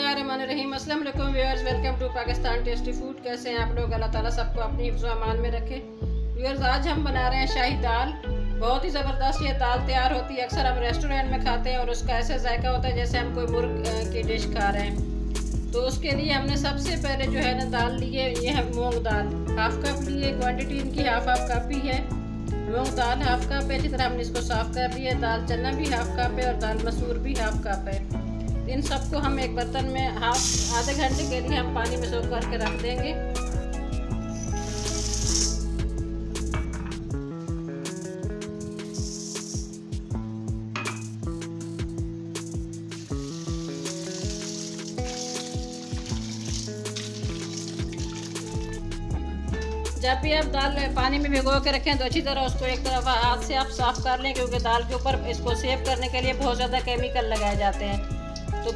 बिस्मिल्लाहिर्रहमानिर्रहीम। अस्सलाम वालेकुम viewers, welcome to Pakistan tasty food. कैसे हैं आप लोग? अल्लाह ताला सबको अपनी हिफ्ज़ अमान में रखे। व्यूअर्स, आज हम बना रहे हैं शाही दाल। बहुत ही ज़बरदस्त ये दाल तैयार होती है। अक्सर हम रेस्टोरेंट में खाते हैं और उसका ऐसा जायका होता है जैसे हम कोई मुर्ग की डिश खा रहे हैं। तो उसके लिए हमने सबसे पहले जो है ना दाल ली है, ये है मूँग दाल। हाफ कप लिए, क्वान्टिटी इनकी हाफ कप ही है। मूँग दाल हाफ कप है। इसी तरह हमने इसको साफ़ कर लिया है। दाल चना भी हाफ कप है और दाल मसूर भी हाफ कप है। इन सबको हम एक बर्तन में आधे घंटे के लिए हम पानी में सोख करके रख देंगे। जब भी आप दाल पानी में भिगो के रखें तो अच्छी तरह उसको एक तरफ हाथ से आप साफ़ कर लें, क्योंकि दाल के ऊपर इसको सेव करने के लिए बहुत ज़्यादा केमिकल लगाए जाते हैं। तो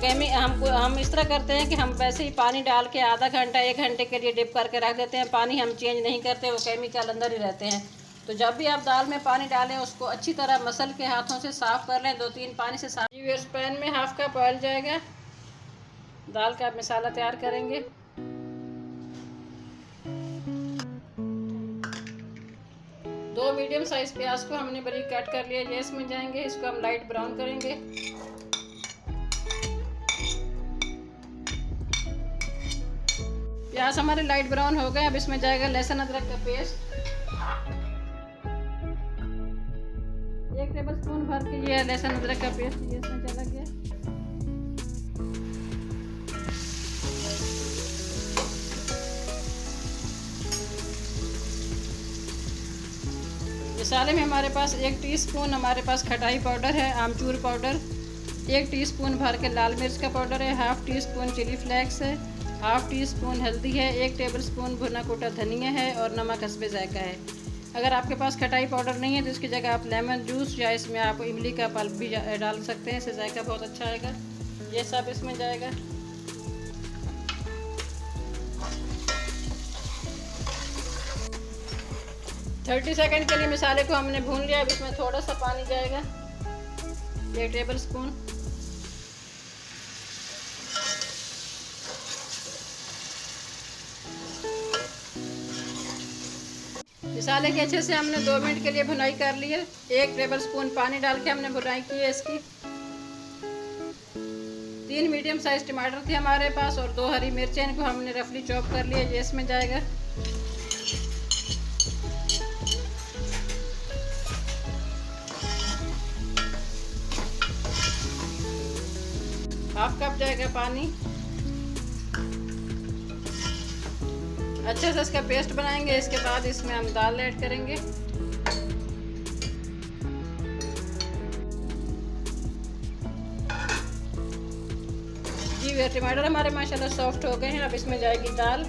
हम इस तरह करते हैं कि हम वैसे ही पानी डाल के आधा घंटा 1 घंटे के लिए डिप करके रख देते हैं। पानी हम चेंज नहीं करते, वो केमिकल अंदर ही रहते हैं। तो जब भी आप दाल में पानी डालें उसको अच्छी तरह मसल के हाथों से साफ़ कर लें, 2-3 पानी से साफ। इस पैन में हाफ कप ऑयल जाएगा। दाल का मसाला तैयार करेंगे। दो मीडियम साइज प्याज को हमने बारीक कट कर लिया, ये इसमें जाएंगे। इसको हम लाइट ब्राउन करेंगे। प्याज हमारे लाइट ब्राउन हो गए। अब इसमें जाएगा लहसुन अदरक का पेस्ट। 1 टेबलस्पून भर के ये लहसुन अदरक का पेस्ट ये इसमें चला गया। मसाले में हमारे पास 1 टीस्पून हमारे पास खटाई पाउडर है, आमचूर पाउडर 1 टीस्पून भर के लाल मिर्च का पाउडर है, half teaspoon chilli flakes है, हाफ टी स्पून हल्दी है, 1 टेबलस्पून भुना कोटा धनिया है और नमक हस्बे जायका है। अगर आपके पास खटाई पाउडर नहीं है तो इसकी जगह आप लेमन जूस या इसमें आप इमली का पल्प भी डाल सकते हैं, इससे जायका बहुत अच्छा आएगा। ये सब इसमें जाएगा। थर्टी सेकेंड के लिए मसाले को हमने भून लिया। अब इसमें थोड़ा सा पानी जाएगा, 1 टेबलस्पून। मसाले के अच्छे से हमने 2 मिनट के लिए भुनाई कर ली है। 1 टेबलस्पून पानी डाल के हमने भुनाई की है इसकी। 3 मीडियम साइज टमाटर थे हमारे पास और 2 हरी मिर्चें, इनको हमने रफली चॉप कर लिया, ये इसमें जाएगा। हाफ कप जाएगा पानी। अच्छे से इसका पेस्ट बनाएंगे। इसके बाद इसमें हम दाल ऐड करेंगे। जी टमाटर हमारे माशाल्लाह सॉफ्ट हो गए हैं। अब इसमें जाएगी दाल।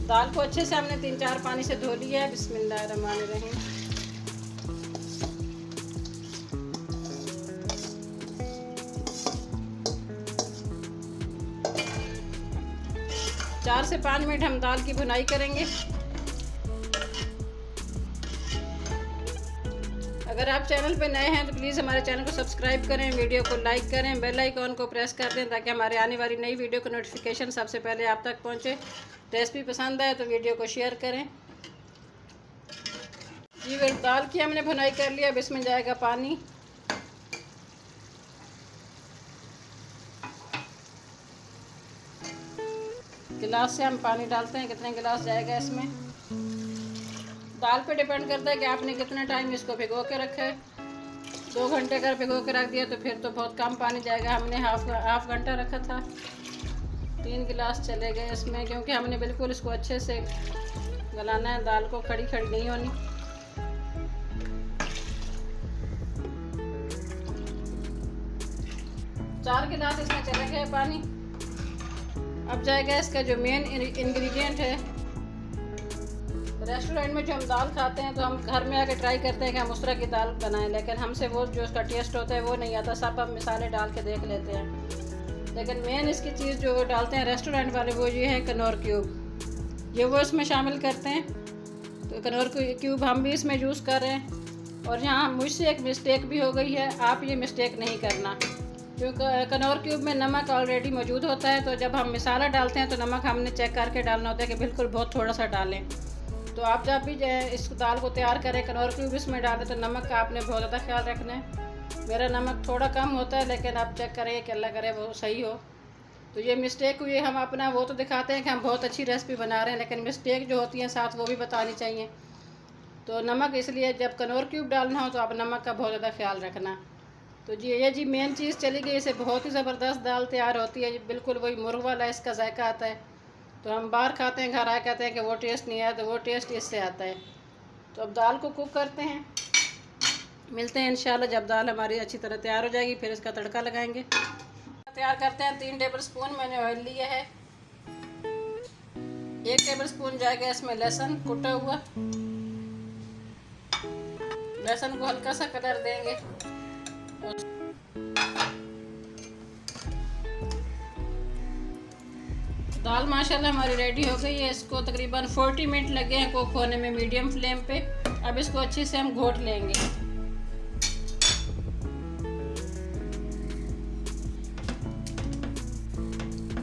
दाल को अच्छे से हमने 3-4 पानी से धो लिया है। बिस्मिल्लाहिर्रहमानिर्रहीम। 4 से 5 मिनट हम दाल की भुनाई करेंगे। अगर आप चैनल पे नए हैं तो प्लीज़ हमारे चैनल को सब्सक्राइब करें, वीडियो को लाइक करें, बेल आइकॉन को प्रेस कर दें ताकि हमारे आने वाली नई वीडियो का नोटिफिकेशन सबसे पहले आप तक पहुंचे। रेसिपी पसंद आए तो वीडियो को शेयर करें। जी दाल की हमने भुनाई कर लिया। अब इसमें जाएगा पानी। गिलास से हम पानी डालते हैं, कितने गिलास जाएगा इसमें। दाल पे डिपेंड करता है कि आपने कितना टाइम इसको भिगो के रखा है। 2 घंटे अगर भिगो के रख दिया तो फिर तो बहुत कम पानी जाएगा। हमने हाफ घंटा रखा था, 3 गिलास चले गए इसमें, क्योंकि हमने बिल्कुल इसको अच्छे से गलाना है। दाल को खड़ी खड़ी नहीं होनी। चार गिलास इसमें चले गए पानी। अब जाएगा इसका जो मेन इंग्रेडिएंट है। रेस्टोरेंट में जो हम दाल खाते हैं तो हम घर में आके ट्राई करते हैं कि हम उस तरह की दाल बनाएं, लेकिन हमसे वो जो उसका टेस्ट होता है वो नहीं आता। सब हम मसाले डाल के देख लेते हैं, लेकिन मेन इसकी चीज़ जो डालते हैं रेस्टोरेंट वाले वो ये है कनौर क्यूब। ये वो इसमें शामिल करते हैं। तो कनौर क्यूब हम भी इसमें यूज़ कर रहे हैं। और यहाँ मुझसे एक मिस्टेक भी हो गई है, आप ये मिस्टेक नहीं करना। क्योंकि कनौर क्यूब में नमक ऑलरेडी मौजूद होता है, तो जब हम मसाला डालते हैं तो नमक हमने चेक करके डालना होता है कि बिल्कुल बहुत थोड़ा सा डालें। तो आप जब भी इस दाल को तैयार करें, कनौर क्यूब इसमें डालें, तो नमक का आपने बहुत ज़्यादा ख्याल रखना है। मेरा नमक थोड़ा कम होता है, लेकिन आप चेक करें कि अल्लाह करे वो सही हो। तो ये मिस्टेक हुई है, हम अपना वो तो दिखाते हैं कि हम बहुत अच्छी रेसिपी बना रहे हैं, लेकिन मिस्टेक जो होती हैं साथ वो भी बतानी चाहिए। तो नमक इसलिए जब कनौर क्यूब डालना हो तो आप नमक का बहुत ज़्यादा ख्याल रखना। तो जी ये जी मेन चीज़ चली गई, इससे बहुत ही ज़बरदस्त दाल तैयार होती है। बिल्कुल वही मुर्ग वाला इसका जायका आता है। तो हम बाहर खाते हैं, घर आए कहते हैं कि वो टेस्ट नहीं आया, तो वो टेस्ट इससे आता है। तो अब दाल को कुक करते हैं, मिलते हैं इंशाल्लाह जब दाल हमारी अच्छी तरह तैयार हो जाएगी, फिर इसका तड़का लगाएंगे। तैयार करते हैं। 3 टेबल स्पून मैंने ऑयल लिया है। 1 टेबल स्पून जाएगा इसमें लहसुन कुटा हुआ। लहसुन को हल्का सा कलर देंगे। दाल माशाल्लाह हमारी रेडी हो गई है। इसको तकरीबन 40 मिनट लगे हैं कुक होने में मीडियम फ्लेम पे। अब इसको अच्छे से हम घोट लेंगे।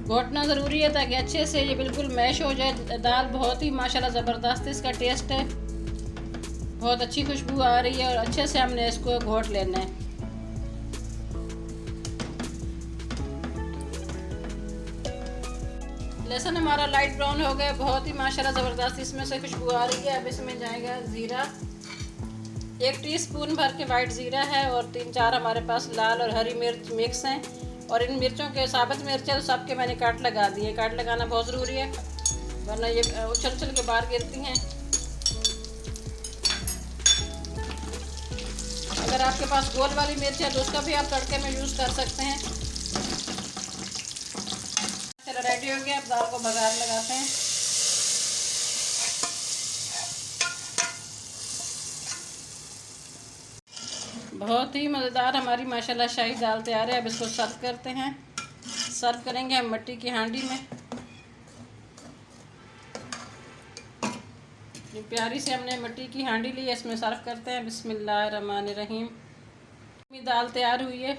घोटना ज़रूरी है ताकि अच्छे से ये बिल्कुल मैश हो जाए। दाल बहुत ही माशाल्लाह ज़बरदस्त इसका टेस्ट है, बहुत अच्छी खुशबू आ रही है और अच्छे से हमने इसको घोट लेना है। लहसुन हमारा लाइट ब्राउन हो गया, बहुत ही माशाल्लाह ज़बरदस्त इसमें से खुशबू आ रही है। अब इसमें जाएगा ज़ीरा। 1 टीस्पून भर के वाइट ज़ीरा है और 3-4 हमारे पास लाल और हरी मिर्च मिक्स हैं। और इन मिर्चों के साबित मिर्च है तो सबके मैंने काट लगा दिए। काट लगाना बहुत ज़रूरी है, वरना ये उछल उछल के बाहर गिरती हैं। अगर आपके पास गोल वाली मिर्च है तो उसका भी आप तड़के में यूज़ कर सकते हैं। चलो रेडी हो गया, अब दाल को बघार लगाते हैं। बहुत ही मज़ेदार हमारी माशाल्लाह शाही दाल तैयार है। अब इसको सर्व करते हैं। सर्व करेंगे हम मिट्टी की हांडी में। ये प्यारी से हमने मिट्टी की हांडी ली है, इसमें सर्व करते हैं। बिस्मिल्लाहिर्रहमानिर्रहीम। दाल तैयार हुई है।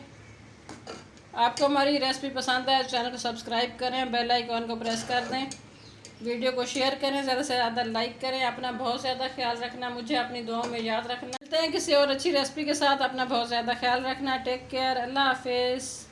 आपको हमारी रेसिपी पसंद है तो चैनल को सब्सक्राइब करें, बेल आइकॉन को प्रेस कर दें, वीडियो को शेयर करें, ज़्यादा से ज़्यादा लाइक करें। अपना बहुत ज़्यादा ख्याल रखना, मुझे अपनी दुआओं में याद रखना। मिलते हैं किसी और अच्छी रेसिपी के साथ। अपना बहुत ज़्यादा ख्याल रखना। टेक केयर, अल्लाह हाफिज़।